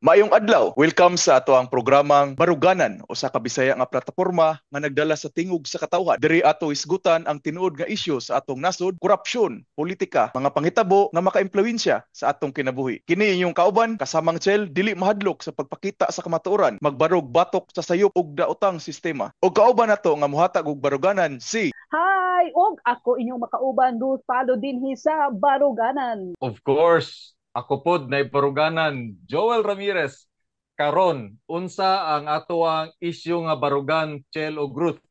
Maayong adlaw. Welcome sa ato ang programang Baruganan o sa kabisaya nga plataporma nga nagdala sa tingog sa katawhan. Diri ato isgutan ang tinuod nga isyu sa atong nasod, korupsyon, politika, mga panghitabo nga makaimpluwensya sa atong kinabuhi. Kini inyong kauban kasamang Chel dili mahadlok sa pagpakita sa kamatuoran, magbarog batok sa sayop ug daotang sistema. Og kauban nato nga muhatag og baruganan si Hi! Og ako inyong makauban, Ruth Palo dinhi sa Baruganan. Of course, ako pod na iparuganan Joel Ramirez. Karon, unsa ang ato ang isyu nga barugan Chel og Ruth?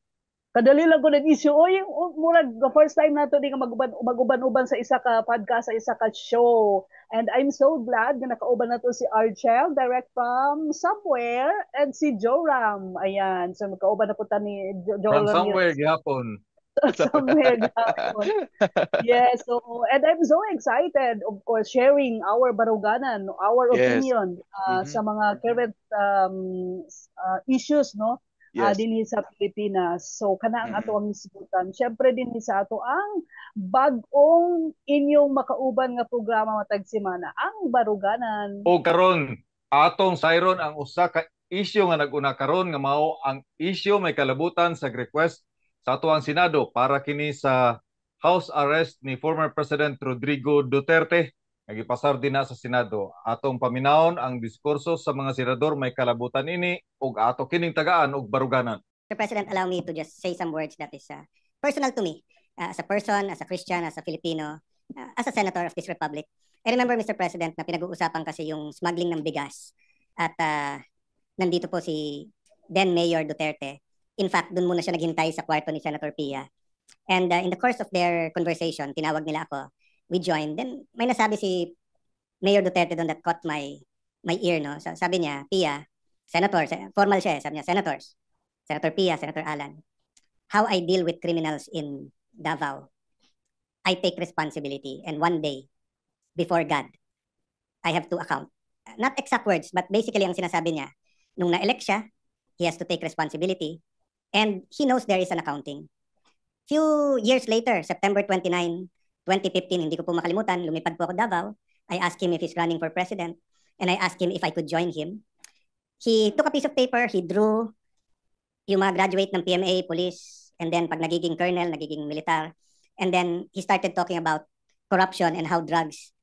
Kadali lang ko nag-issue. Oy, murag the first time nato di nga maguban-uban sa isa ka podcast, sa isa ka show. And I'm so glad na nakauban nato si Archel direct from somewhere and si Joram. Ayan, so magkauban na po ta ni From Joel somewhere Ramirez. gihapon. Somewhere gapon. Yes, so and I'm so excited, of course, sharing our baruganan, our Yes. opinion Mhm. sa mga current issues, no? Yes. Dinhi sa Pilipinas. So kana ang Mhm. ato ang isgutan. Syempre dinhi sa ato ang bag-ong inyong makauban nga programa matag semana, ang baruganan. O karon, atong sayron ang usa ka isyu nga nag-una karon nga mao ang isyu may kalabutan sa request sa ato ang Senado para kini sa house arrest ni former President Rodrigo Duterte. Nagipasar din na sa Senado. Atong paminawon ang diskurso sa mga senador may kalabutan ini ug ato kining tagaan og baruganan. Mr. President, allow me to just say some words that is personal to me as a person, as a Christian, as a Filipino, as a senator of this republic. I remember, Mr. President, na pinag-uusapan kasi yung smuggling ng bigas at nandito po si then Mayor Duterte. In fact, dun muna siya naghintay sa kwarto ni Senator Pia. And in the course of their conversation, tinawag nila ako, we joined. Then may nasabi si Mayor Duterte doon that caught my ear, no? So, sabi niya, Pia, Senator, formal siya, sabi niya, Senators, Senator Pia, Senator Alan, how I deal with criminals in Davao, I take responsibility. And one day, before God, I have to account. Not exact words, but basically ang sinasabi niya, nung na-elect siya, he has to take responsibility. And he knows there is an accounting. Few years later, September 29, 2015, hindi ko po makalimutan, lumipad po ako Davao. I asked him if he's running for president. And I asked him if I could join him. He took a piece of paper, he drew yung mga graduate ng PMA, police, and then pag nagiging colonel, nagiging militar. And then he started talking about corruption and how drugs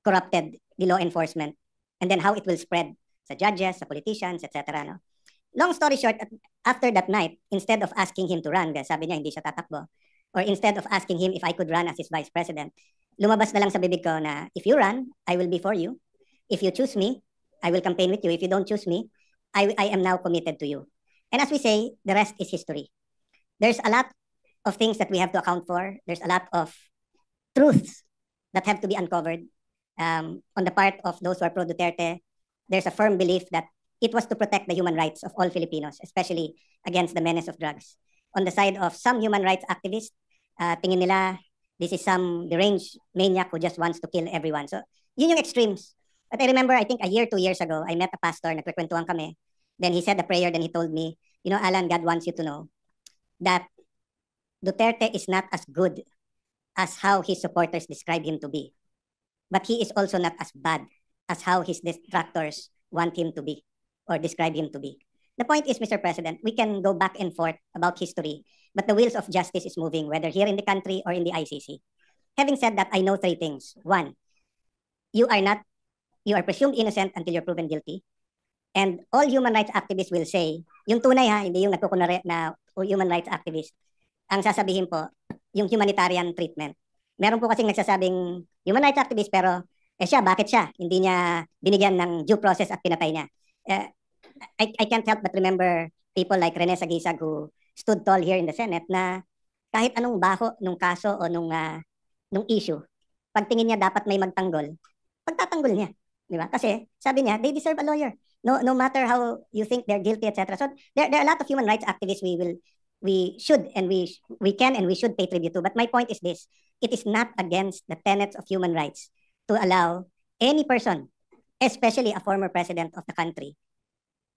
corrupted the law enforcement. And then how it will spread sa judges, sa politicians, etc. No? Long story short, after that night, instead of asking him to run, sabi niya hindi siya tatakbo, or instead of asking him if I could run as his vice president, lumabas na lang sa bibig ko na if you run, I will be for you. If you choose me, I will campaign with you. If you don't choose me, I am now committed to you. And as we say, the rest is history. There's a lot of things that we have to account for. There's a lot of truths that have to be uncovered. On the part of those who are pro-Duterte, there's a firm belief that it was to protect the human rights of all Filipinos, especially against the menace of drugs. On the side of some human rights activists, tingin nila this is some deranged maniac who just wants to kill everyone. So, yun yung extremes. But I remember, I think a year, 2 years ago, I met a pastor, nagkwentuhan kami. Then he said a prayer, then he told me, you know, Alan, God wants you to know that Duterte is not as good as how his supporters describe him to be. But he is also not as bad as how his detractors want him to be or describe him to be. The point is, Mr. President, we can go back and forth about history, but the wheels of justice is moving, whether here in the country or in the ICC. Having said that, I know 3 things. 1, you are presumed innocent until you're proven guilty. And all human rights activists will say, yung tunay ha, hindi yung nagkukunwari na human rights activist. Ang sasabihin po, yung humanitarian treatment. Meron po kasing nagsasabing human rights activist pero bakit siya? Hindi niya binigyan ng due process at pinatay niya. I can't help but remember people like Rene Sagisag who stood tall here in the Senate na kahit anong baho nung kaso o nung issue, pagtingin niya dapat may magtanggol, pagtatanggol niya. Di ba? Kasi sabi niya, they deserve a lawyer. No matter how you think they're guilty, etc. So there are a lot of human rights activists we should and we can and we should pay tribute to. But my point is this, it is not against the tenets of human rights to allow any person, especially a former president of the country,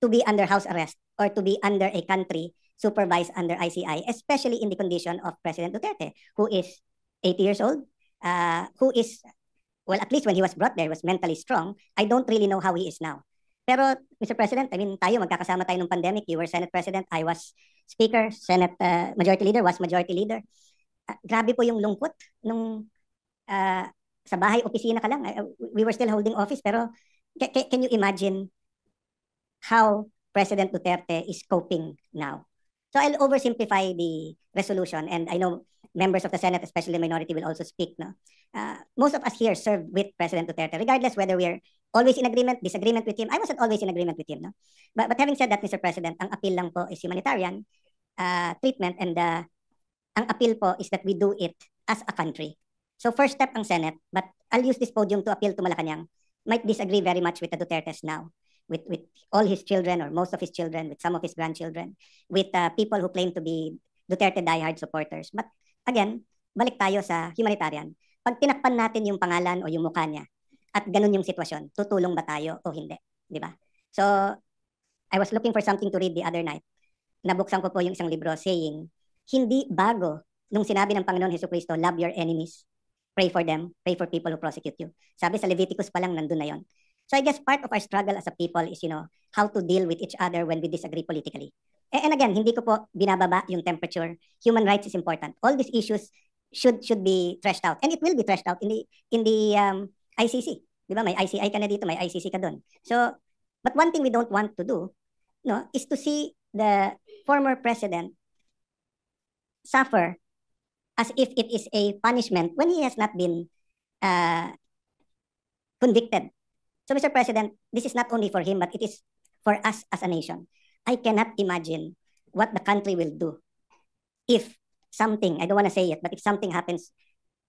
to be under house arrest or to be under a country supervised under ICI, especially in the condition of President Duterte, who is 80 years old, who is, well, at least when he was brought there, was mentally strong. I don't really know how he is now. Pero, Mr. President, I mean, tayo, magkakasama tayo nung pandemic. You were Senate President, I was Speaker, Senate Majority Leader, was Majority Leader. Grabe po yung lungkot nung sa bahay, opisina ka lang. We were still holding office, pero can you imagine how President Duterte is coping now? So I'll oversimplify the resolution, and I know members of the Senate, especially the minority, will also speak. No, most of us here served with President Duterte, regardless whether we're always in agreement, disagreement with him. I wasn't always in agreement with him. No, but having said that, Mr. President, ang appeal lang po is humanitarian treatment, and ang appeal po is that we do it as a country. So first step ang Senate, but I'll use this podium to appeal to Malacanang. Might disagree very much with the Dutertes now, with all his children or most of his children, with some of his grandchildren, with people who claim to be Duterte diehard supporters. But again, balik tayo sa humanitarian. Pag tinakpan natin yung pangalan o yung mukha niya at ganun yung sitwasyon, tutulong ba tayo o hindi? Di ba? So, I was looking for something to read the other night. Nabuksan ko po yung isang libro saying, hindi bago nung sinabi ng Panginoon Jesucristo, love your enemies, pray for them, pray for people who prosecute you. Sabi sa Leviticus pa lang, nandun na yon. So I guess part of our struggle as a people is, how to deal with each other when we disagree politically. And again, hindi ko po binababa yung temperature. Human rights is important. All these issues should be threshed out. And it will be threshed out in the ICC. Di ba? May ICI ka na dito, may ICC ka doon. So, but one thing we don't want to do, is to see the former president suffer as if it is a punishment when he has not been convicted. So, Mr. President, this is not only for him, but it is for us as a nation. I cannot imagine what the country will do if something, I don't want to say it, but if something happens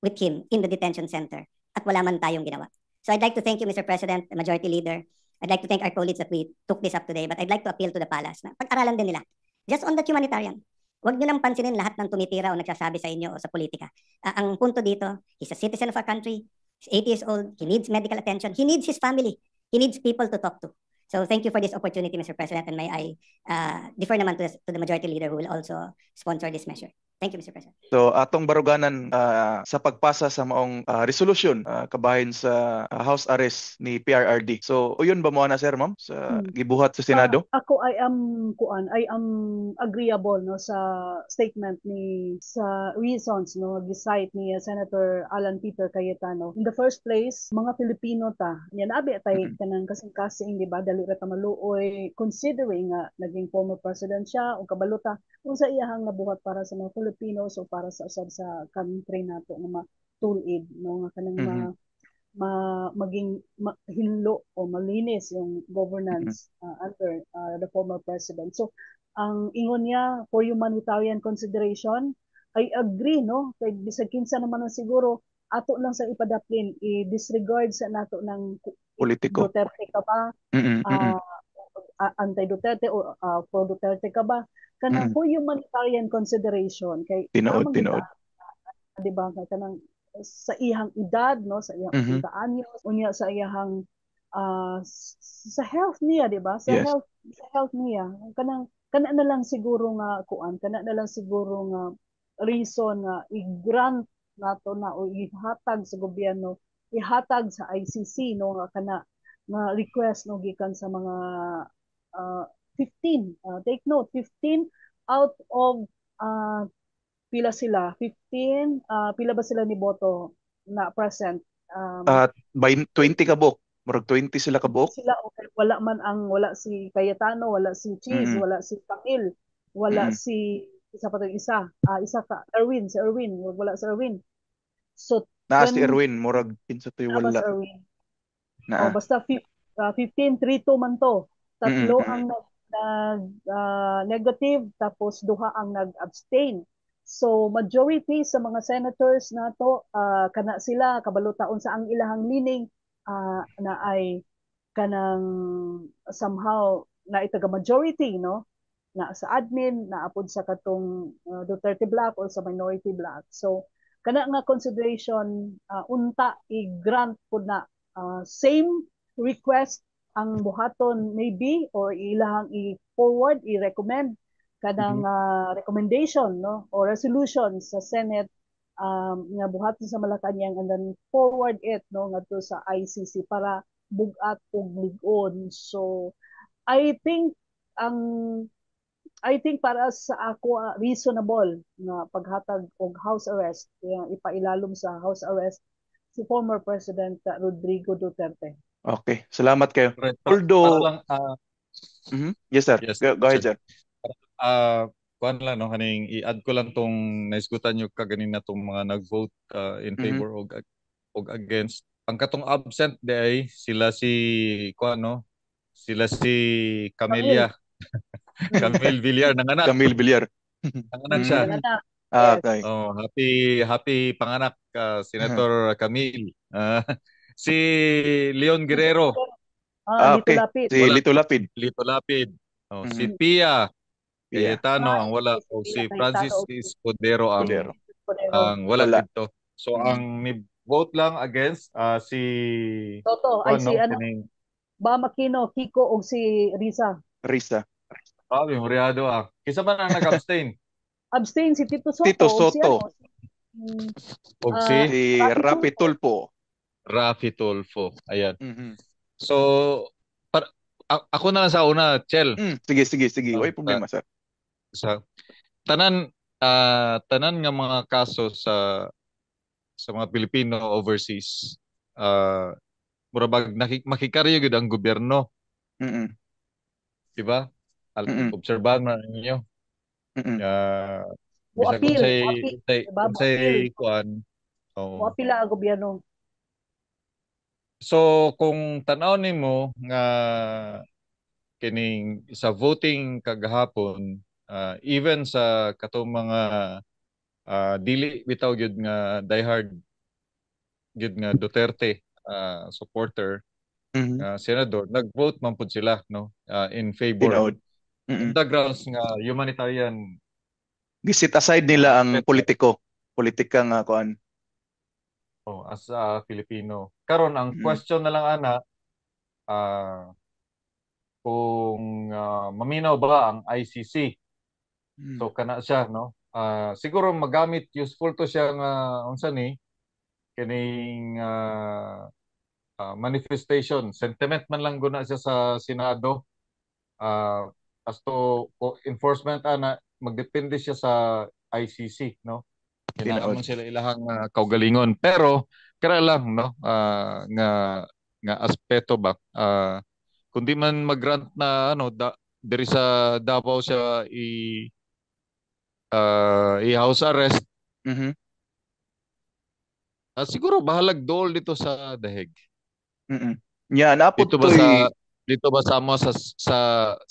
with him in the detention center at wala man tayong ginawa. So I'd like to thank you, Mr. President, the Majority Leader. I'd like to thank our colleagues that we took this up today, but I'd like to appeal to the palace na pag-aralan din nila. Just on that humanitarian. Huwag nyo nang pansinin lahat ng tumitira o nagsasabi sa inyo o sa politika. Ang punto dito, he's a citizen of our country. He's 80 years old. He needs medical attention. He needs his family. He needs people to talk to. So thank you for this opportunity, Mr. President, and may I defer naman to the Majority Leader who will also sponsor this measure. Thank you, Mr. President. So atong baruganan sa pagpasa sa maong resolution kabahin sa house arrest ni PRRD. So uyon ba mo na sir ma'am sa gibuhat sa Senado? Ako I am agreeable sa statement ni sa reasons gisite ni Senator Alan Peter Cayetano. In the first place, mga Pilipino ta. Yan abi tay kanang kasing-kasing di ba dali ra ta maluoy considering nga naging former president siya o kabaluta unsa iyahang nabuhat para sa mga Filipinos o para sa usab sa country nato nga matulid nga kanang maging hinlo o malinis yung governance under the former president. So ang ingon niya for humanitarian consideration, I agree kay bisag kinsa naman siguro ato lang sa ipadaplin i-disregard sa nato ng politiko. Duterte ka ba? Anti-Duterte o pro-Duterte ka ba? Kanang for humanitarian consideration kay tinood di ba kanang sa iyang edad sa iyang kaanyos unya sa iyang sa health niya di ba sa health niya kana na lang siguro nga kana na lang siguro nga reason nga i-grant nato na o ihatag sa gobyerno ihatag sa ICC nga kana nga request gikan sa mga 15. Take note, 15 out of pila sila? 15, pila ba sila ni boto na present? By 20 kabok. Murag 20 sila kabok. Sila, okay. Wala si Cayetano, wala si Cheese, wala si Camille, wala si isa pa isa ka Erwin, wala si Erwin. So si Erwin, murag kinsa toy wala. Si Erwin. Basta 15-3-2 man to. Tatlo ang negative tapos duha ang nag-abstain. So majority sa mga senators nato kana sila kabalutaon sa ang ilahang leaning na ay kanang somehow na itaga majority na sa admin na apod sa katong Duterte block or sa minority block. So kana nga consideration unta i-grant pud na same request ang buhaton maybe or ilahang i-forward, i-recommend kadang recommendation o resolution sa Senate nga buhaton sa Malacanang and then forward it ngadto sa ICC para bugat ug lig-on. So I think ang I think para sa ako reasonable na paghatag og house arrest, ipailalom sa house arrest si former President Rodrigo Duterte. Okay, salamat kayo. Right. Para Although, lang yes sir, yes, go ahead sir. sir. Kuan lang no, kaning i-add ko lang tong naisgutan nyo kaganina tong mga nag-vote in favor og against. Ang katong absent day sila si kuan no, sila si Camelia. Camille Villar nanganak. Camille Villar. Nanganak siya. Nanganak. Okay. Oh, happy panganak Senator Camille. Si Leon Guerrero. Lito okay. Lapid. Si Lito Lapid. Lito Lapid. Oh, si Pia Cayetano ang wala. O si Cayetano. Francis Escudero ang wala Wala. dito. So ang ni-vote lang against si Toto ay si Ba Makino, Kiko og si Risa. Memoriado Kisa man ang nag-abstain? Abstain si Tito Soto. Tito Soto. Og si Rafi Tulfo. Rafi Tulfo. Ayan. So ako na lang sa una, Chel. Sige. Way problema sir. Sa tanan nga mga kaso sa mga Pilipino overseas, murabag makikaryo gud ang gobyerno. Diba? Obserbahan man ninyo. Bisag kuan. Apila ang gobyerno. So kung tanaw nimo nga kining sa voting kagahapon, even sa katong mga dili bitaw gyud nga diehard gyud nga Duterte supporter, senador, nag-vote man pud sila no, in favor on the grounds nga humanitarian. Gisit aside nila ang politika nga kuan. As a Filipino. Karon ang question na lang ana, kung maminaw ba ang ICC. So kana siya no. Siguro magamit, useful to siya nga unsa ni kining manifestation, sentiment man lang guna siya sa Senado. As to enforcement ana, magdepende siya sa ICC no. Kinahanglan sila ilahang kaugalingon, pero kaya lang no, nga aspeto ba, kundi man mag-grant na ano diri sa Davao siya i-house arrest. Siguro bahalag dol dito sa dahig. Naapot dito ba sa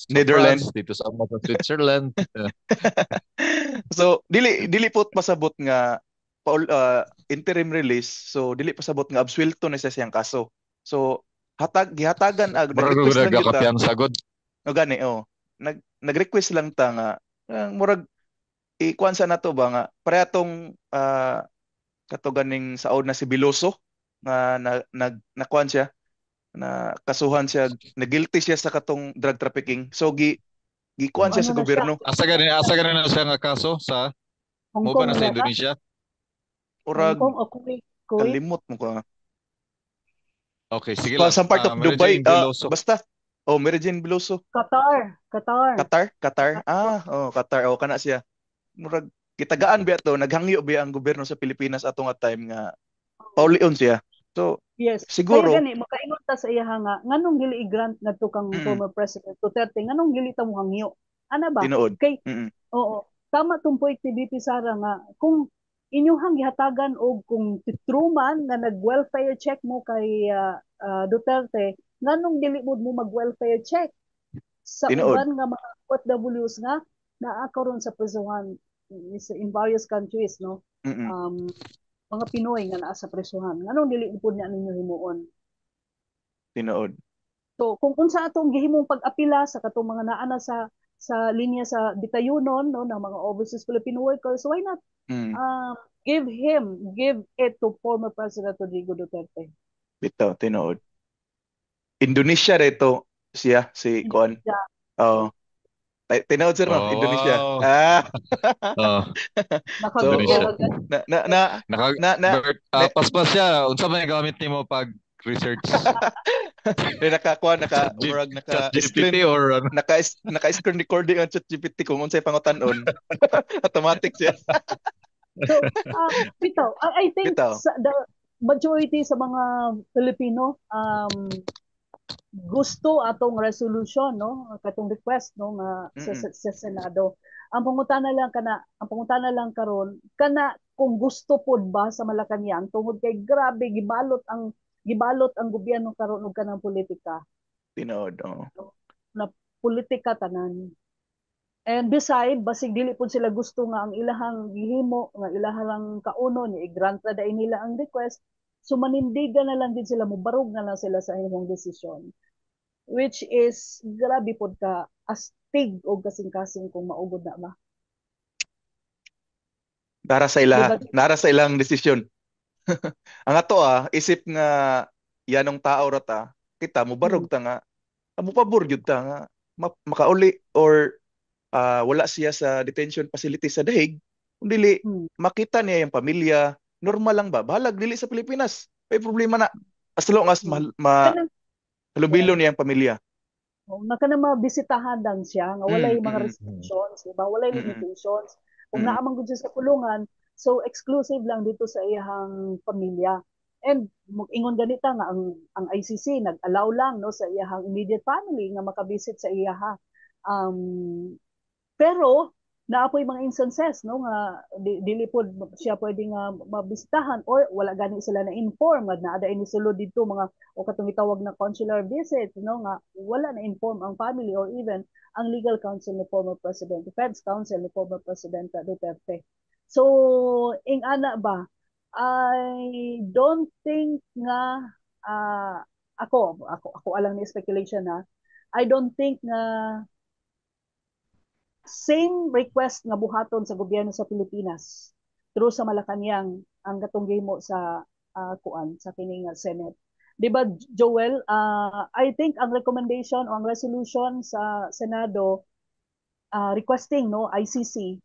Netherlands, France, dito sa Switzerland. So dili pot pasabot nga interim release, so dili pasabot nga absuelto na siya siyang kaso. So gihatagan nag-request lang kita. Sagod. No gani nag-request lang ta nga murag ikuan sa nato ba nga parehong kato ganing saod na si Biloso nga nakuan siya na kasuhan siya, na guilty siya sa katong drug trafficking. So gikuan siya sa gobyerno. Asa ganin na siya nga kaso sa Hong Kong, sa Indonesia? Urag Hong Kong, kalimot mo ka. Okay, sige lang. Sa part of Dubai, basta. Mary Jane Biloso. Qatar. Qatar. Qatar. Kana siya. Murag kitagaan biya to, naghangyo biya ang gobyerno sa Pilipinas atong time nga paulion siya. So yes, siguro kaya gani makaingon ta sa iya nga nganong dili i-grant ngadto kang former President Duterte, nganong dili ta mo hangyo ana ba tinuod. Kay tama tong point ni BP Sara nga kung inyong gihatagan og kung Truman nga nag-welfare check mo kay Duterte, nganong dili mo mag-welfare check sa uban nga mga OFWs nga naa karon sa prisuhan in various countries no. Mga Pinoy nga naa sa presuhan. Nganong dili pud niya ninyo himuon? Tinuod. So kung unsa atong gihimong pag-apila sa katong mga naa na sa linya sa bitayunon no ng mga overseas Filipino workers, why not give it to former President Rodrigo Duterte? Bitaw, tinuod. Indonesia rito siya si Kuan. Tinawad sir no, Indonesia. Paspas siya. Unsa man gamit nimo pag research? murag ChatGPT or ano? naka-screen recording ang ChatGPT kung unsay pangutanon. Automatic siya. So, bitaw, I think Bitaw. the majority sa mga Filipino gusto atong resolution, no, katong request, no, nga sa Senado. Ang pangutana lang karon kana kung gusto pod ba sa Malacañang tungod kay grabe gibalot ang gobyerno karon og kanang politika. Tinood, oh. Na politika tanan. And beside, basig dili po sila gusto nga ang ilahang gihimo, nga ilahang kauno ni i-grant na dai nila ang request, so manindigan na lang din sila, mubarog na lang sila sa inyong desisyon. Which is, grabe po ka, astig o kasing-kasing kung maugod na ba. Nara sa ilang desisyon. Ang ato isip nga yanong tao rata, kita mubarog ta nga, mupabor gyud ta nga makauli or wala siya sa detention facility sa Dahig, kundi makita niya yung pamilya, normal lang ba? Bahalag dili sa Pilipinas. May problema na. As long as halubilo niya ang pamilya. Naka na mabisitahan lang siya, nga walay mga restrictions, diba? Walay limitations. Kung naamang gud siya sa kulungan, so exclusive lang dito sa iyang pamilya. And ingon ganita nga ang ICC nag-allow lang no sa iyang immediate family nga makabisit sa iyaha. Pero naapoy mga instances no nga dili pod siya pwede nga mabisitahan or wala gani sila na inform nga naa ini sulod dito mga o katong gitawag na consular visit no nga wala na inform ang family or even ang legal counsel ni former President, defense counsel ni former President Duterte. So ing ana ba, I don't think nga ako alang ni speculation I don't think nga same request nga buhaton sa gobyerno sa Pilipinas through sa Malacañang ang katong gihimo sa sa kining Senate. Di ba Joel, I think ang recommendation o ang resolution sa Senado requesting no ICC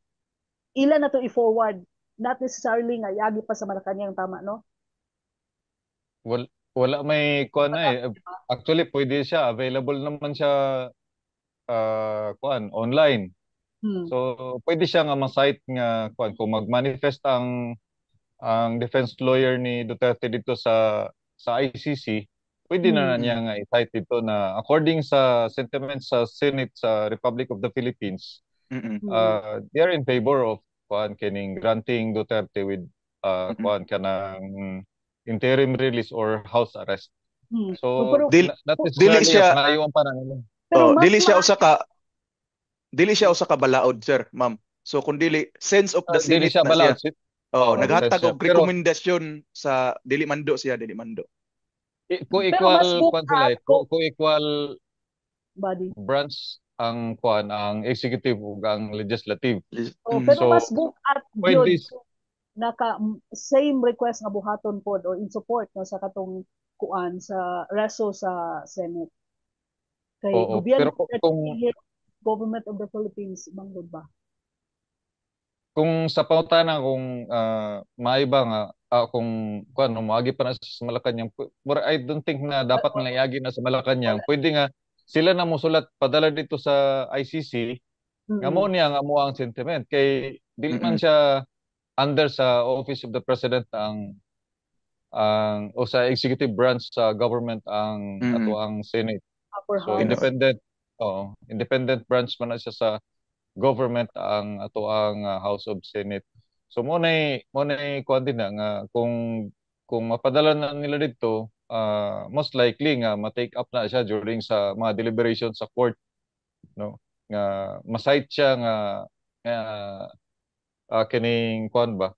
ila na to i-forward, not necessarily nga yagi pa sa Malacañang, tama no? Wala may kuan na Actually pwede siya, available naman siya online. So pwede siya nga ma-cite nga kung mag-manifest ang defense lawyer ni Duterte dito sa ICC, pwede na niya nga i-cite dito na according sa sentiments sa Senate sa Republic of the Philippines, they are in favor of kining granting Duterte with kanang interim release or house arrest. So that is dili siya ngayon pa na nila. Dili siya usa ka balaod, sir, ma'am. So kung dili sense of the Senate dili siya na balaod, siya. Naghatag og rekomendasyon sa dili mando. Kung equal body branch ang ang executive ug ang legislative. Pero mas book at yun naka same request nga buhaton pod or in support no sa katong sa reso sa Senate. Kay gobyerno government of the Philippines, banggod ba? Kung sa pangutana kung maiba nga kung maagi pa na sa Malacañang, I don't think na dapat na iagi na sa Malacañang. Pwede nga sila na musulat padala dito sa ICC nga mo niya nga mo ang sentiment kay dili man siya under sa Office of the President o sa executive branch sa government ang ato ang Senate. So independent branch man na siya sa government ang ato ang House of Senate. So mo nay kuan din nga kung mapadala na nila dito, most likely nga ma-take up na siya during sa mga deliberation sa court, no, nga ma-cite siya nga kining kuan ba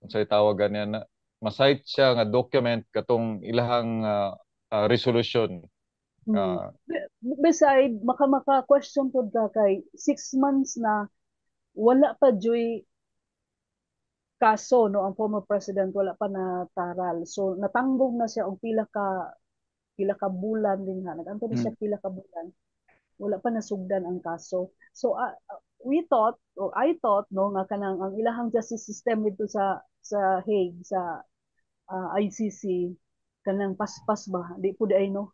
unsay tawagan niya na ma-cite siya nga document katong ilahang resolution. Beside, maka-question po ka kay 6 months na wala pa joy kaso no ang former president, wala pa na taral. So natanggong na siya og pila ka bulan din naganto na siya pila ka bulan. Wala pa nasugdan ang kaso. So I thought no nga kanang ang ilahang justice system dito sa Hague sa ICC kanang paspas ba, di po di ay no.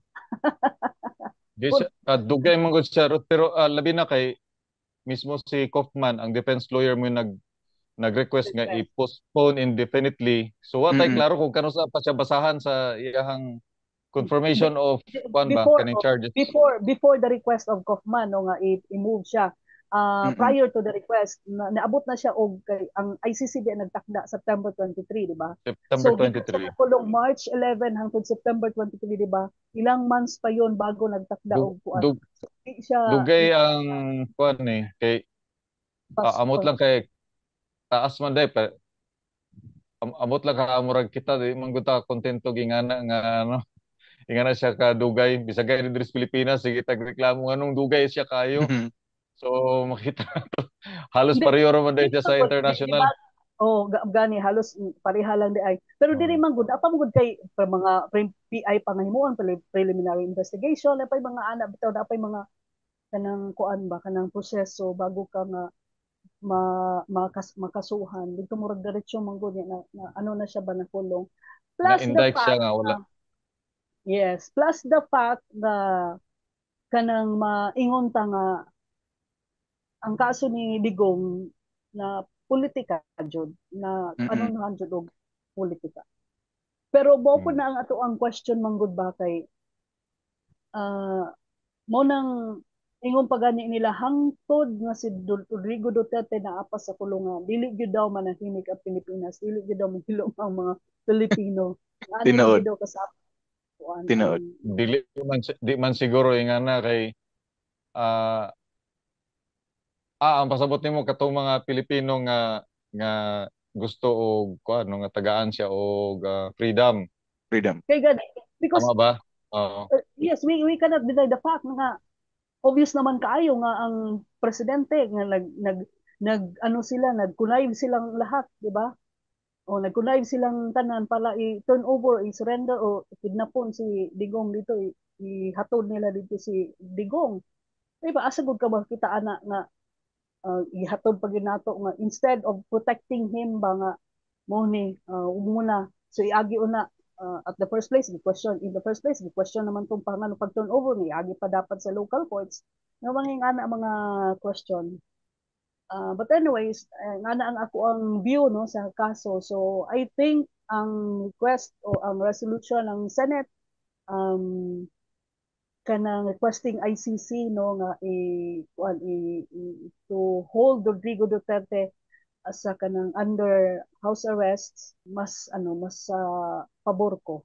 Dugay man gud siya Ruth, pero labi na kay mismo si Kaufman, ang defense lawyer mo nag-request nga i-postpone indefinitely. So wa tay Mm-mm. klaro kung kano sa pa siya basahan sa iyang confirmation of kuan ba before kaning charges. before the request of Kaufman no nga i-move siya, Mm-mm. prior to the request naabot na siya og kay ang ICC di nagtakda September 23, di ba? September So gikan sa 23. nakulong March 11 hangtod September 23, di ba? Ilang months pa yon bago nagtakda Dug, og kuan. dug, Di siya dugay ang kuan kay amot lang kay taas man day pa amot lang ka murag kita di man gud ta kontento gingana nga ano ingana siya ka dugay bisag kay diri sa Pilipinas sige tagreklamo nganong dugay siya kayo. Mm-mm. So makita halos Hindi, pareho man day di siya man sa gud, di international. ba? Oh, gani halos pareha lang di ay. Pero diri man gud apa man gud kay pa mga PI pangahimuon preliminary investigation, na pa mga anak bitaw na pa mga kanang kuan ba kanang proseso bago ka nga makasuhan dito murag diretso man gud na ano na siya ba nakulong. Plus the Na-indict siya fact nga wala. na yes, plus the fact na kanang maingon ta nga ang kaso ni Digong na politika jud na ano Mm-mm. na jud og politika. Pero mo po Hmm. na ang ato ang question manggod ba kay mo nang ingon pa gani nila hangtod nga si Rodrigo Duterte na apa sa kulungan. Dili gyud daw manahimik ang Pilipinas, dili gyud daw mahilom ang mga Pilipino. Ano lang Tinuod. gyud daw kasama kuan ang Tinuod. Di man siguro ingana kay ah ang pasabot nimo katong mga Pilipino nga gusto og kuan nga tagaan siya og freedom. Freedom. kay gani because Tama ba? Oo. yes, we cannot deny the fact nga obvious naman kaayo nga ang presidente nga nag ano sila nag-connive silang lahat, di ba? O nag-connive silang tanan para i-turn over, i-surrender o kidnapon si Digong dito, ihatod nila dito si Digong. Di ba? Asa gud ka ba kita ana nga ihatod pag nato nga instead of protecting him ba nga mo ni muna so iagi una at the first place the question naman tong pangalan pag turnover ni iagi pa dapat sa local courts nga mga mga question. But anyways, nga na ang ako ang view no sa kaso. So I think ang request o ang resolution ng Senate um kanang requesting ICC no nga to hold Rodrigo Duterte as a kanang under house arrest mas pabor ko.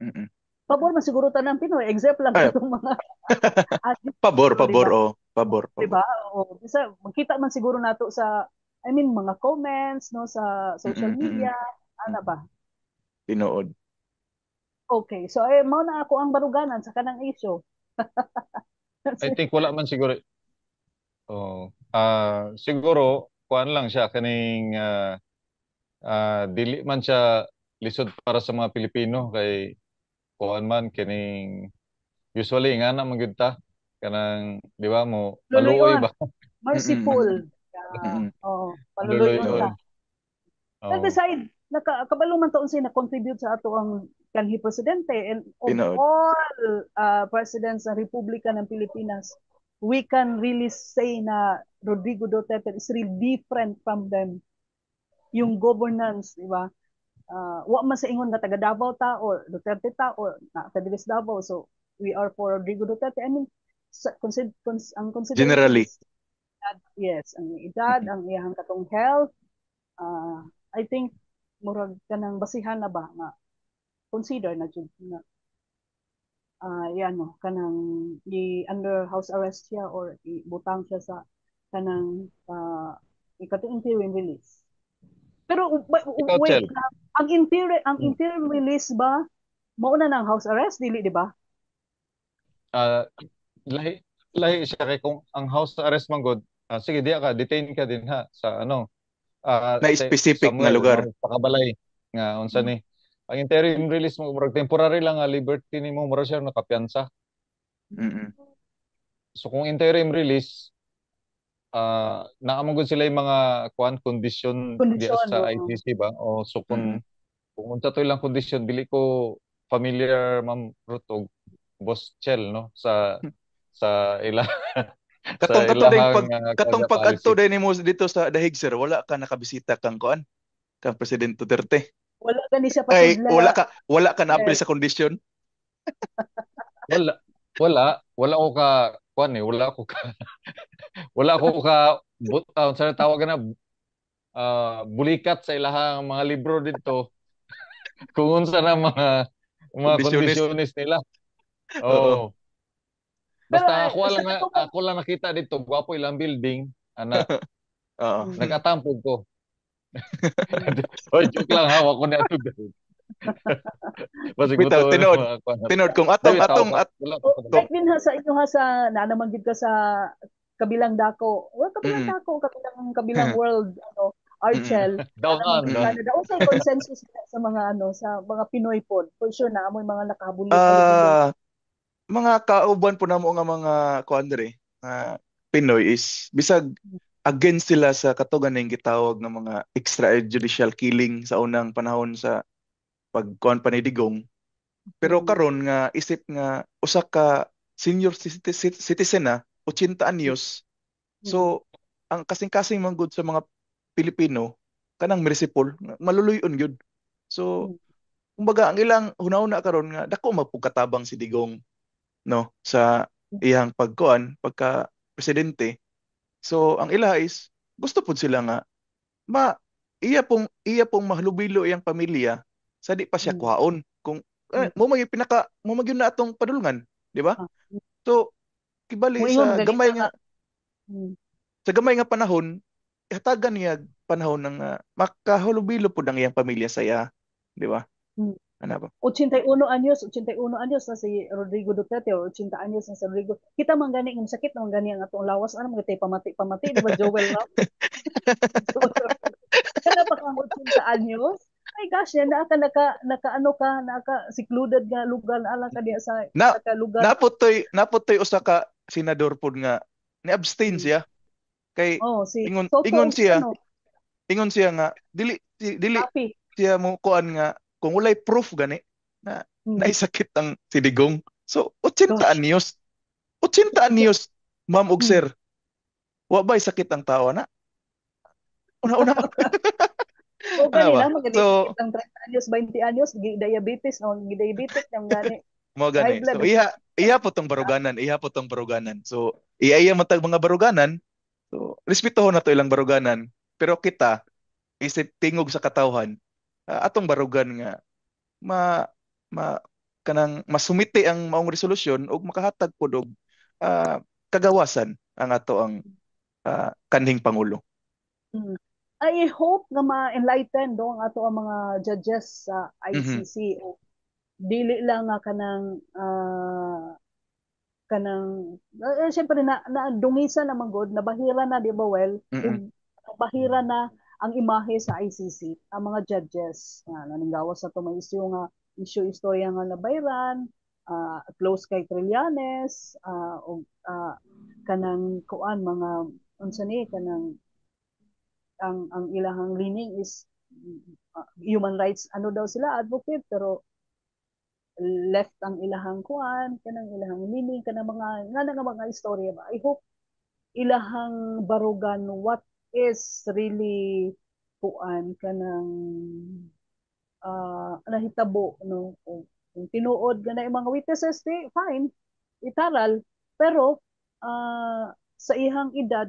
Mm-mm. Pabor man siguro tanang Pinoy except lang Ay, itong mga pabor, diba? oh. Pabor. Diba? O bisa makita man siguro nato sa mga comments no sa social Mm-mm. media ana ba? Tinuod. Okay, so mao na ako ang baruganan sa kanang issue. I think wala man siguro. Oh. Siguro kuan lang siya kaning dili man siya lisod para sa mga Pilipino kay kuan man kining usually nga na magyud ta kanang di ba mo maluoy Luluyon, ba merciful. Mm-mm. Oh, paluluyon luluyon. ta. And Oh. beside, kabalo man taon siya na-contribute sa ato ang kanhi presidente and of Tinuod. all presidents ng Republika ng Pilipinas, we can really say na Rodrigo Duterte is really different from them. Yung governance, di ba? Wa man sa ingon nga taga Davao ta or Duterte ta or na taga Davao. So we are for Rodrigo Duterte. I mean, ang consideration Generally. is yes, ang edad, ang iyang katong health, I think murag kanang basihan na ba nga consider na jud na yan no kanang i under house arrest siya or ibutang siya sa kanang ikatong interim release. Pero Ikaw, wait, Chel. ang interim release ba mauna ng house arrest dili di ba? Lahi lahi siya kay kung ang house arrest man god sige diya ka detain ka din ha sa ano Na specific nga somewhere lugar. sa kabalay nga unsa ni ang interim release mo murag temporary lang nga liberty nimo mura siya nakapiyansa. Mm-mm. So kung interim release naamagod sila yung mga kondisyon diya Kondisyon sa no. ICC ba o so Mm-mm. kung unsa to ilang kondisyon dili ko familiar Ma'am Rutog, Boss Chel, no, sa ilang sa ilahang katong policy. pag-adto din nimo dito sa Dahig sir, wala ka nakabisita kang kuan, kang President Duterte. Wala gani siya Ay, pasudla. wala ka na apil Yes. sa kondisyon. Wala wala ko ka kuan wala ko ka sa tawag na bulikat sa ilahang mga libro dito kung unsa na mga Kondisyonis. kondisyonis nila. Oo. Oh. Pero Basta sa katong ako lang nakita dito, gwapo ilang building, ana, Oo. nagatampog ko. Oy, joke lang ha, wako na ito. Basta Bitaw, gusto tinod kung Dili, wala pa sa like din ha sa inyo ha sa naanaman gid ka sa kabilang dako. Well, kabilang Mm. dako, kabilang world, Archel. Down on. Canada. Also consensus sa mga sa mga Pinoy pod. For sure na amoy mga nakahabuli Mga kauban po namo nga mga kuandre, Pinoy is bisag against sila sa katugan ning gitawag ng mga extrajudicial killing sa unang panahon sa pagkuan pa ni Digong. Pero karon nga isip nga usa ka senior citizen na 80 anyos. So ang kasing-kasing man gud sa mga Pilipino kanang municipal maluluyon gyud. So kumbaga ang ilang hunahuna karon nga dako magpugkatabang si Digong no sa iyang pagka presidente. So ang ila is gusto pud sila nga iya pong mahlubilo iyang pamilya sa di pa siya kuhaon kung mo magyud na atong padulngan, di ba? So kibali sa gamay nga panahon hatagan niya panahon ng makahulubilo pud ang iyang pamilya sa iya, di ba? Ano ba? 81 anyos na si Rodrigo Duterte or 80 anyos na si Rodrigo. Kita man gani ng sakit man gani ang atong lawas ano mga tay pamati di ba Joel Ram? Kana pa kang 80 anyos? Ay gosh, yan naka secluded nga lugar ala ka diya sa lugar. Naputoy usa ka senador pud nga ni abstain siya kay ingon siya nga dili siya mo kuan nga kung walay proof gani na naisakit ang si Digong. So 80 anyos. 80 anyos, ma'am ug sir. Wa ba'y sakit ang tao na? Una. O kanila magdiabetes ang 30 anyos, 20 anyos, diabetes nang gani. Mo gani. So iya po tong baruganan. So iya matag mga baruganan. So respetuhon na to ilang baruganan. Pero kita isip tingog sa katawhan atong barugan nga kanang masumiti ang maong resolusyon ug makahatag pud og kagawasan ang ato ang kanhing pangulo. I hope nga ma-enlighten ang ato ang mga judges sa ICC. Dili lang nga syempre na dungisan naman god nabahira na di ba bahira na ang imahe sa ICC ang mga judges nga naninggawas sa to may issue istorya nga nabayran close kay Trillanes o kanang kuan mga unsa ni kanang ang ilahang leaning is human rights daw sila advocate pero left ang ilahang kuan kanang ilahang leaning kanang mga istorya ba. I hope ilahang barugan what is really kuan kanang nahitabo no kung tinuod ganay mga witnesses fine itaral pero sa ihang edad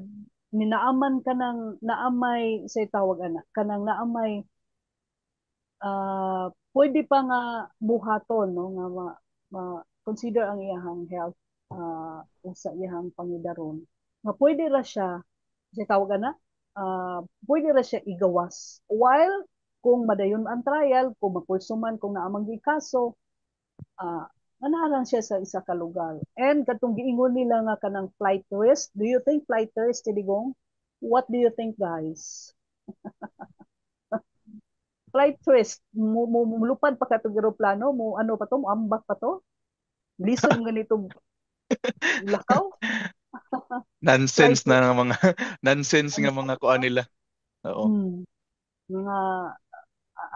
ninaaman kanang naamay say tawag kanang naamay pwede pa nga buhaton no nga consider ang iyang health sa iyang pangidaron nga pwede ra siya say tawag pwede ra siya igawas while kung madayon ang trial kung mapulsuman kung naamang kaso manaran siya sa isa ka lugar and katong giingon nila nga kanang flight risk. Do you think flight risk Digong? What do you think guys? Flight risk mulupad pa katong eroplano mo pa to mo ambak pa to lisod ganito lakaw. Nonsense na ng mga nonsense nga mga kuan nila. Oo. Mga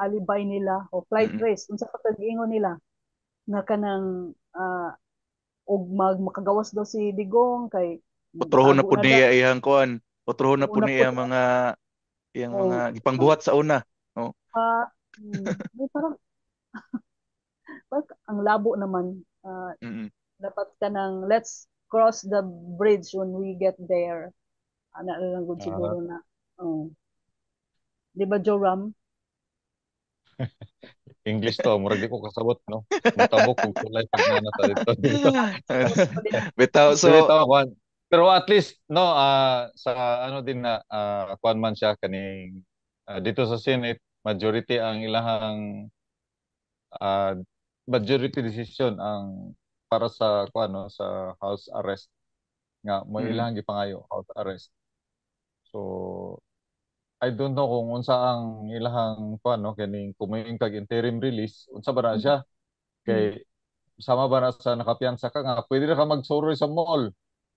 alibay nila o flight risk unsa pa giingon nila nga kanang og makagawas daw si Digong kay Utrohon na tago pud na daw. niya iyang kuan. Utrohon na pud Una po niya iyang mga o gipangbuhat sa una. Oh. may parang ang labo naman. Mm. Dapat ka ng let's cross the bridge when we get there. Ana na lang gud Ah, siguro na. Oh. Di ba, Joram? English to, murag di ko kasabot, no? Mutabok kung kulay pag nanata dito. Dito. Bitaw Dili so tama kuan. Pero at least no sa ano din na kuan man siya kaning dito sa Senate majority ang ilahang ah, majority decision ang para sa kuan no sa house arrest nga mo mm, ilahang gipangayo house arrest. So I don't know kung unsa ang ilahang kuan no kaning kumain kag interim release unsa ba na siya Mm. kay sama ba na sa nakapiyansa ka nga pwede na ka magsoroy sa mall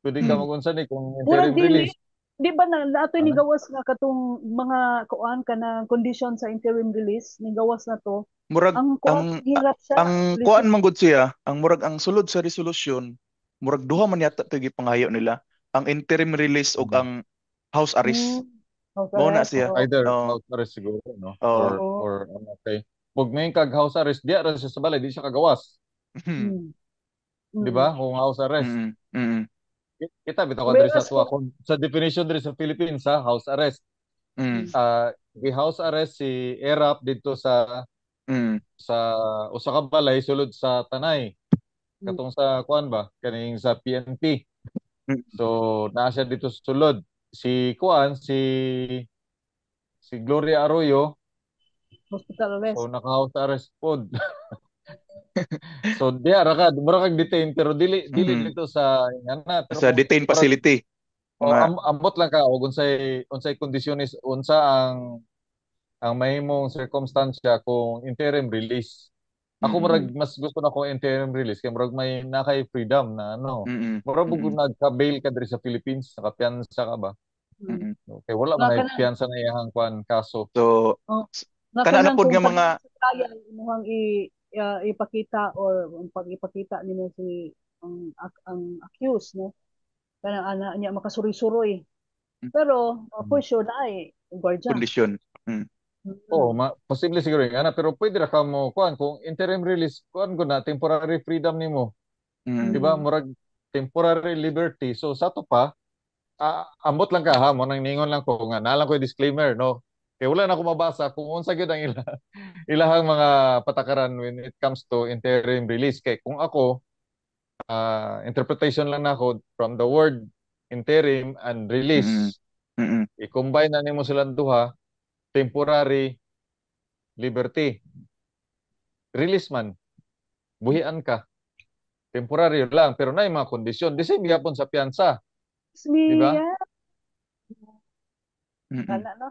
pwede ka mm. magunsa ni kung Murag interim dili, release. di ba na ato ni Ano? gawas nga katong mga kuan ka na condition sa interim release, ni gawas na to. Murag Ang kuan hirap siya. ang Listen. kuan man gud siya, ang murag ang sulod sa resolusyon, murag duha man yata to gipangayo nila, ang interim release ug Mm. ang house arrest. House Mao na arrest. siya. Oo. Either Oh, house arrest siguro, no? oh. Oo. Or ano, okay. Pag may kag house arrest, di ra siya sa balay, di siya kagawas. Mm. Di Mm. ba? Kung house arrest. Mm, mm, Kita bitaw ka diri sa Whereas tuwa. kung Kung sa definition diri sa Philippines, sa house arrest. mm, The house arrest si ERAP dito mm, sa usa ka balay sulod sa Tanay. mm, Katong sa kuan ba? Kaning sa PNP. mm. So, naa siya dito sa sulod. Si kuan, si Gloria Arroyo, hospital so arrest. naka-house arrest pod. So di ara ka, mura kag detain pero dili Mm. dito sa ngana pero Sa kung detain murag facility. Mga ambot lang ka og unsay kondisyones unsa ang mahimong circumstansya kung interim release. Ako mm, murag Mm. mas gusto na ko interim release kay murag may nakay freedom na ano. mm, Mura bugod mm, nagka-bail ka diri sa Philippines, nakapiyansa ka ba? Mm. mm. Okay, wala Nga man ay kanang piyansa na iyang kwan kaso. So oh, nga kana na kanang pod kung nga mga kanang sa trial imuhang ipakita or pag ipakita nimo si ang accused, no, kanang ana niya makasuri-suroy pero for sure na ay gwardiya. kondisyon. Mm, Oo, Mm. posible siguro yung ana pero pwede ra ka mo kuan kung interim release kuan ko na temporary freedom nimo. Di mm, ba? Mm. Murag temporary liberty. So sa to pa, ambot lang ka ha mo nang ningon lang ko nga nalang ko yung disclaimer no. Kaya wala na ako mabasa kung unsa gyud ang ilahang mga patakaran when it comes to interim release. Kay kung ako interpretation lang nako from the word interim and mm, release. mm, I-combine na nimo silang duha, temporary liberty. Release man, buhian ka. Temporary lang, pero na mga kondisyon. The same gyapon sa piyansa, di ba? Smia mm. kana no.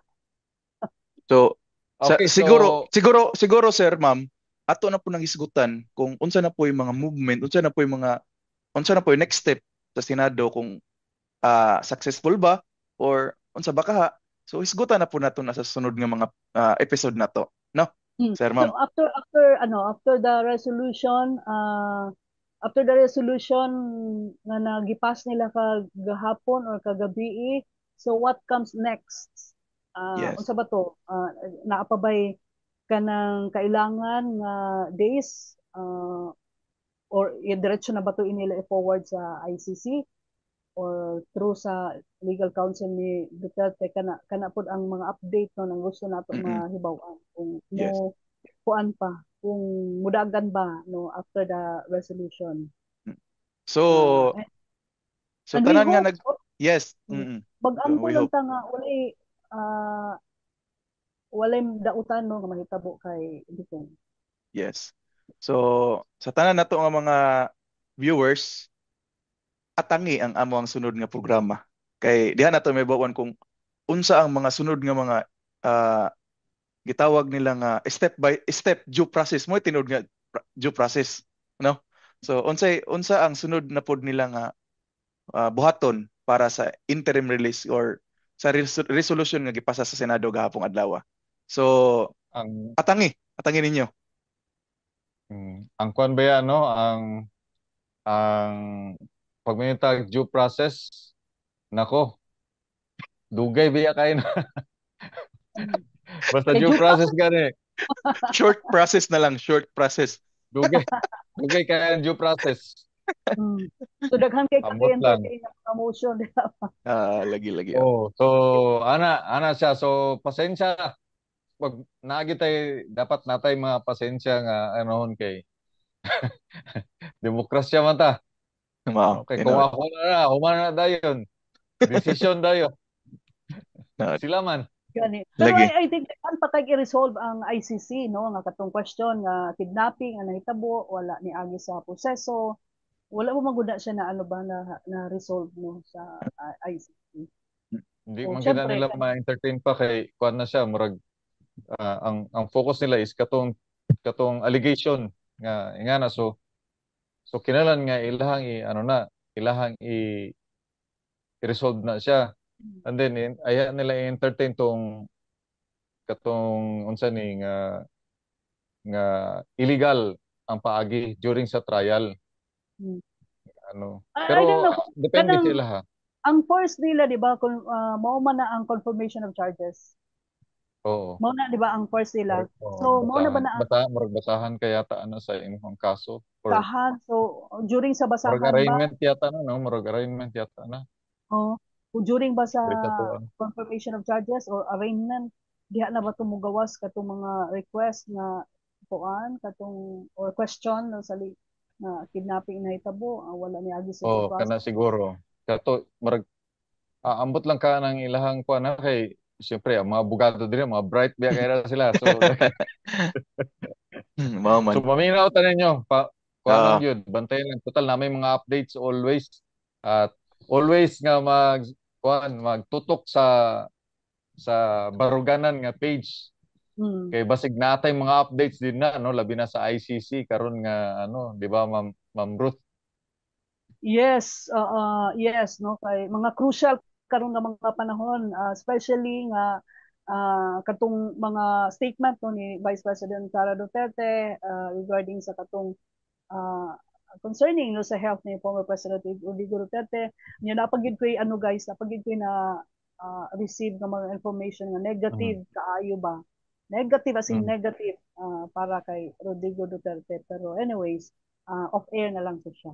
So Okay, siguro so siguro siguro sir ma'am, ato na po nang isgutan kung unsa na po yung mga movement, unsa na po yung next step sa Senado kung successful ba or unsa ba kaha. So isgutan na po nato na sa sunod nga mga episode na to, no? Sir So ma'am. after the resolution nga nagipas nila kagahapon or kagabi, so what comes next? Yes. Unsa ba to? Naapabay kanang kailangan nga days or diretso na ba to inila i-forward sa ICC or through sa legal counsel ni Duterte kana pod ang mga update no nang gusto nato Mm-mm. mahibaw-an kung Yes. mo kuan pa kung mudagan ba no after the resolution. So Uh, so and we tanan nga hope yes. Mm-mm. So, bag-ampo we lang hope. ta nga walay dautan no nga mahitabo kay Duterte. Yes. So sa tanan nato nga mga viewers, atangi ang amo ang sunod nga programa. Kay diha nato may bawan kung unsa ang mga sunod nga mga ah, gitawag nila nga step by step due process mo tinud nga due process, no? So unsa ang sunod na pod nila nga buhaton para sa interim release or sa resolution nga gipasa sa Senado gahapong adlaw. So ang atangi ninyo. Ang kwan ba yan, no? Ang pag may tag due process, nako, dugay biya kayo na. Basta Kay due Jupa, process gani, Short process na lang, short process. dugay, dugay kaya ang due process. so daghan kay Ambot lang. entertain ng promotion. Lagi-lagi. Oh, so ana siya. So pasensya pag naagitay dapat natay mga pasensya nga anohon kay demokrasya man ta. Mao, Okay, kung tinuod. ako na, human na dayon. Decision dayon. Tinuod. Sila man. Gani. Pero Lagi. I think an patay i-resolve ang ICC no nga katong question nga kidnapping ang nahitabo wala ni agi sa proseso. Wala mo magunda siya na ano ba na resolve no sa ICC. Hindi So man gina syempre nila ma-entertain pa kay kuan na siya murag ang focus nila is katong allegation nga na so kinahanglan nga ilahang i-resolve na siya. And then aya nila i-entertain katong unsa ni nga illegal ang paagi during sa trial hmm. ano. I don't Pero know depende kanang sila ha. ang first nila di ba kung mao man na ang confirmation of charges. Oo. Mao na di ba ang first nila. Oo, So mao na ba na ang murag basahan kaya ta ano sa imong kaso or basahan? So during sa murag basahan ba arraignment yata na no, murag arraignment yata na. o during ba sa Dito to ano. confirmation of charges or arraignment diha na ba tumugawas katong mga request na kuan katong or question no, sa na kidnapping na hitabo wala ni agi sa due Oo, process. kana siguro. Kato murag ambot lang ka ng ilahang kuan na kay siyempre ang mga abogado din mga bright biya kaya sila. So Mao man. so maminaw ta ninyo kuanon Ah, yun. Bantayan lang total na may mga updates always at always nga magtutok sa Baruganan nga page. Hmm. Kay basig natay mga updates din na no labi na sa ICC karon nga ano, di ba Ma'am Ruth? Yes no kay mga crucial karon nga mga panahon especially nga katong mga statement no ni Vice President Sara Duterte regarding sa katong uh, concerning no sa health ni former President Rodrigo Duterte niya napagid ko ano guys napagid ko na receive ng mga information nga Mhm. negative kaayo ba negative as in Mhm. negative para kay Rodrigo Duterte pero anyways off air na lang to siya.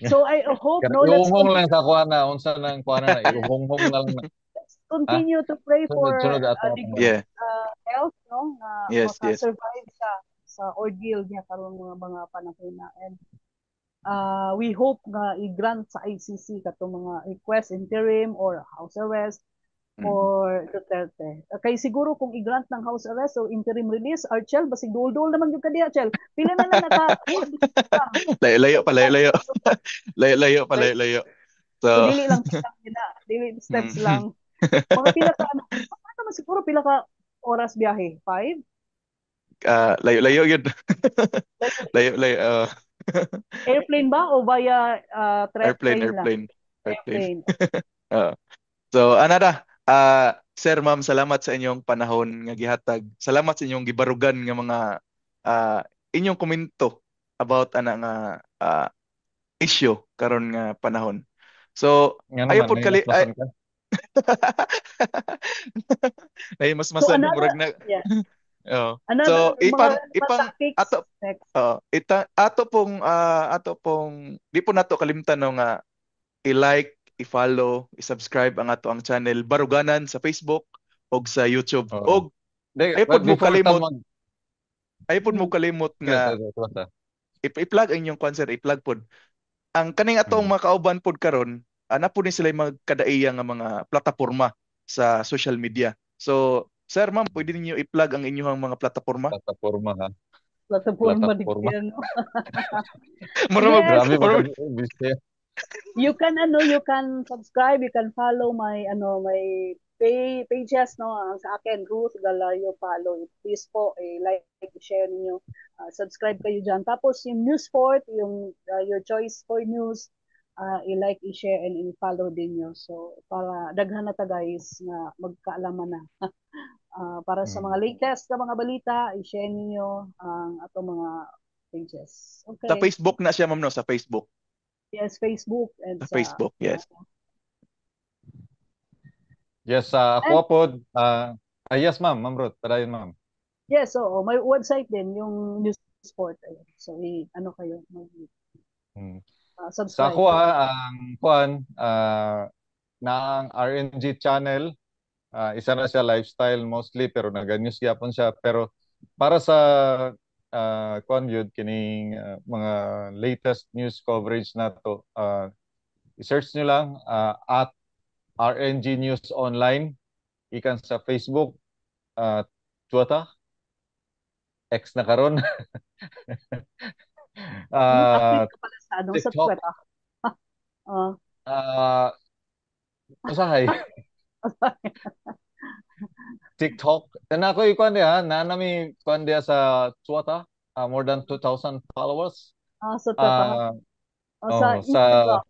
So I hope Kaya no iuhong lang sa kuana, unsa nang kuana na iuhong na lang na. let's Ha? continue to pray for Sunod-sunod ato Rodrigo's yeah. health no nga Yes, yes. maka-survive siya sa ordeal niya karon mga panahon na and we hope nga i-grant sa ICC katong mga request interim or house arrest for Duterte. Kay siguro kung i-grant ng house arrest o interim release, Archel, basig dul-dul naman yung kadiya, Archel. Pila na lang Layo-layo pa, layo-layo. Layo-layo pa, Right? layo-layo. So, So, dili lang silang nila. Dili steps mm, lang. Mga pila ka, ano naman siguro pila ka oras biyahe? 5? layo-layo yun. Layo-layo. Airplane ba o via Airplane, train lang? airplane, airplane. Airplane. Uh, so, anada, Sir, Ma'am, salamat sa inyong panahon nga gihatag. Salamat sa inyong gibarugan nga mga uh, inyong komento about ana nga issue karon nga panahon. So, Nga ayo naman pod may kali ay maslasan ka. ay mas So, masan another, murag na. yeah. Oh. Another, So, mga ipang relevant ipang topics ato next. ato pong di po nato kalimtan no nga i-like, i-follow, i-subscribe ang ato ang channel Baruganan sa Facebook og sa YouTube. Oo. Og But before ta ay pod mo Hmm. kalimot nga i-plug ang inyong concert, i-plug pod. Ang kaning atong mga kauban pod karon, ana po ni sila magkadaiya nga mga plataporma sa social media. So, Sir, Ma'am, pwede ninyo i-plug ang inyong mga plataporma? plataporma ha. Plataforma Plataporma. digyan. Mura Yes, Grabe mura bisaya. you can subscribe, you can follow my pages no sa akin Ruth Galayo follow. Please po like, share niyo. Subscribe kayo diyan. Tapos yung Newsport, yung your choice for news, i-like, i-share and i-follow din niyo. So para daghan na ta guys na magkaalaman na. Para sa mga latest na mga balita, i-share ninyo ang atong mga pages. Sa Okay. Facebook na siya, ma'am, no? Sa Facebook. Yes, Facebook and Sa Facebook, yes. Yes, ako po. Yes, ma'am. Ma'am Ruth, padayon, ma'am. Yes, oo. May website din, yung News Sport. So, ano kayo? Sa Subscribe. ako, ang kuan, na ang RNG channel, isa na siya lifestyle mostly, pero naga-news yapon siya. Pero para sa kuan yun, kining mga latest news coverage na to, i-search nyo lang at RNG News Online, ikan sa Facebook, Twitter, X na karon. Active ka pala sa, sa TikTok. Twitter. Usahay. TikTok. Na ako ikuan diha, nami kuan diha sa Twitter, more than 2,000 followers. Sa Twitter. Sa Instagram.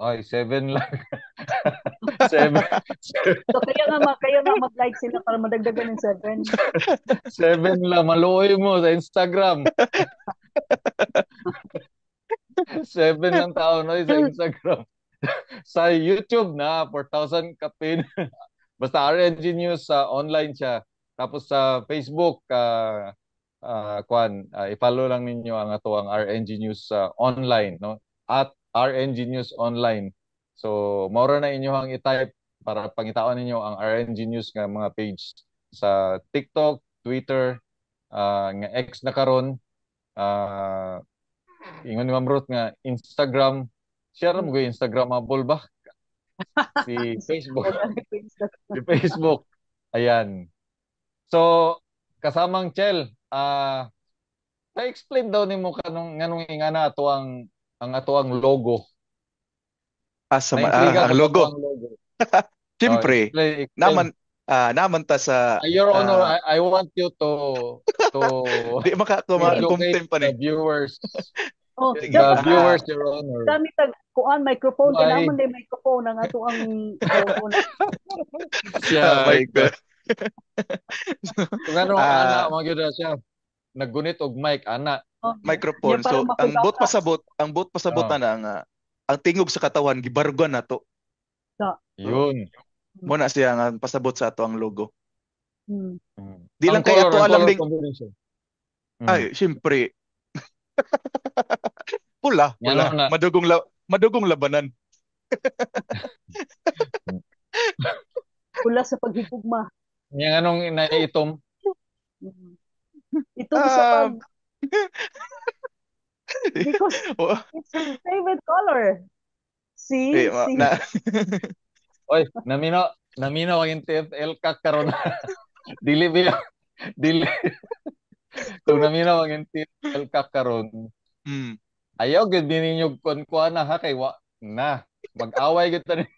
Ay, 7 lang. 7. So kaya nga mag-like sila para madagdagan ng 7. 7 lang, maluoy mo sa Instagram. 7 lang tao no sa Instagram. Sa YouTube na 4,000 kapin. Basta RNG News online siya. Tapos sa Facebook i-follow lang ninyo ang atuang RNG News online, no? At RNG News Online. So, maura na inyo i-type para pangitaon ninyo ang RNG News nga mga page sa TikTok, Twitter, nga X na karon, ingon ni Ma'am Ruth nga Instagram. Share mo ko Instagram mabol ba? Si Facebook. Si Facebook. Ayan. So, kasamang Chel, na-explain daw nimo kanong nganong ingana ato ang atuang logo. Ang logo. Siyempre, explain. naman ta sa Your Honor, I want you to di makakumtem pa the ni viewers. The viewers, Your Honor. Dami kuan microphone kay naman day microphone ang ato ang logo na. My God. Kung ano ana mo gyud siya. Naggunit og mic ana. Microphone. So ang bot pasabot na ang tingog sa katawan gibarugan nato. Yun. Mo na siya ang pasabot sa ato ang logo. Di Ang lang kay ato alam ding ay syempre. Pula. Madugong labanan. Pula sa paghigugma. Yang anong naiitom? Ito sa pag because it's his favorite color. See? Oy, namino ang TFL kakaron. Dili. Kung namino ang TFL kakaron. Ayaw gud ninyo kuan na ha kay na mag-away gud tani.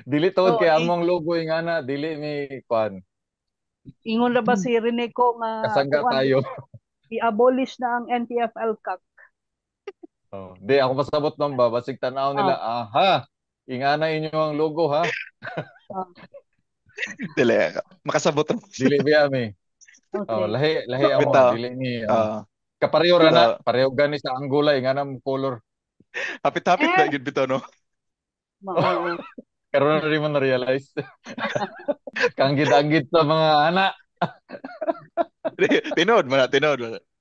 Dili tawad kay among logo ingana, dili mi kuan. Ingon ra ba si Rene ko nga kasangga tayo. I-abolish na ang NTFL CAC. Di ako pasabot nang ba basig tan-aw nila. Aha. Ingana inyo ang logo ha. Dili makasabot. Dili biya mi. Okay. Lahi amo dili ni kapareho ra na, pareho gani sa Angola ingana mo color. Hapit-hapit na gid bitaw no. Pero na rin mo na-realize. Kang gid-agit sa mga anak. Tinod.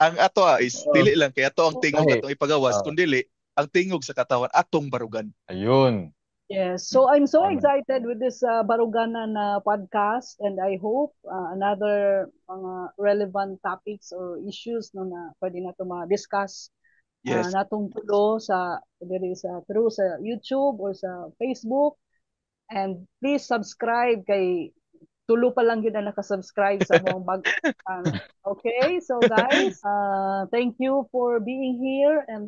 Ang ato is dili lang kay ato ang tingog atong ipagawas kun dili ang tingog sa katawan atong barugan. Ayun. Yes. So I'm so excited with this Baruganan podcast, and I hope another mga relevant topics or issues no na pwede na to ma-discuss. Yes. Natong tulo through sa YouTube or sa Facebook. And please subscribe kay tulo pa lang yun na nakasubscribe sa mga okay, so guys, thank you for being here and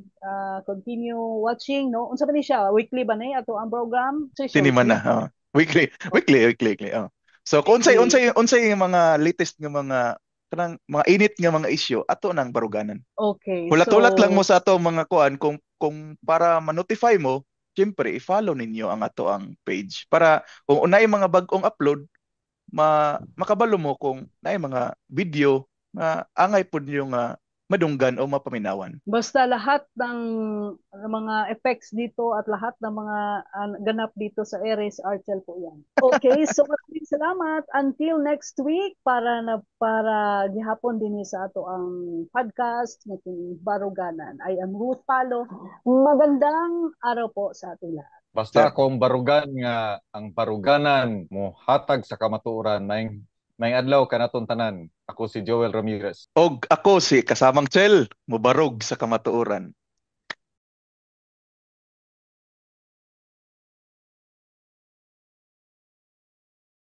continue watching, no? Unsa ba ni siya? Weekly ba na ato ang program? Tiniman na. Weekly. So kung unsay mga latest nga mga init nga mga issue ato nang baruganan. Okay. Hulat-hulat lang mo sa ato mga kuan kung para ma-notify mo siyempre i-follow ninyo ang ato ang page para kung unay mga bagong upload makabalo mo kung naay mga video na angay pud niyo nga madunggan o mapaminawan. Basta lahat ng mga effects dito at lahat ng mga ganap dito sa Aries Archel po yan. Okay, so maraming salamat. Until next week para gihapon din sa ato ang podcast natin Baruganan. I am Ruth Palo. Magandang araw po sa ating lahat. Basta akong barugan nga ang baruganan mo hatag sa kamatuoran may adlaw kanaton tanan. Ako si Joel Ramirez. Og ako si kasamang Chel, mubarog sa kamatuoran.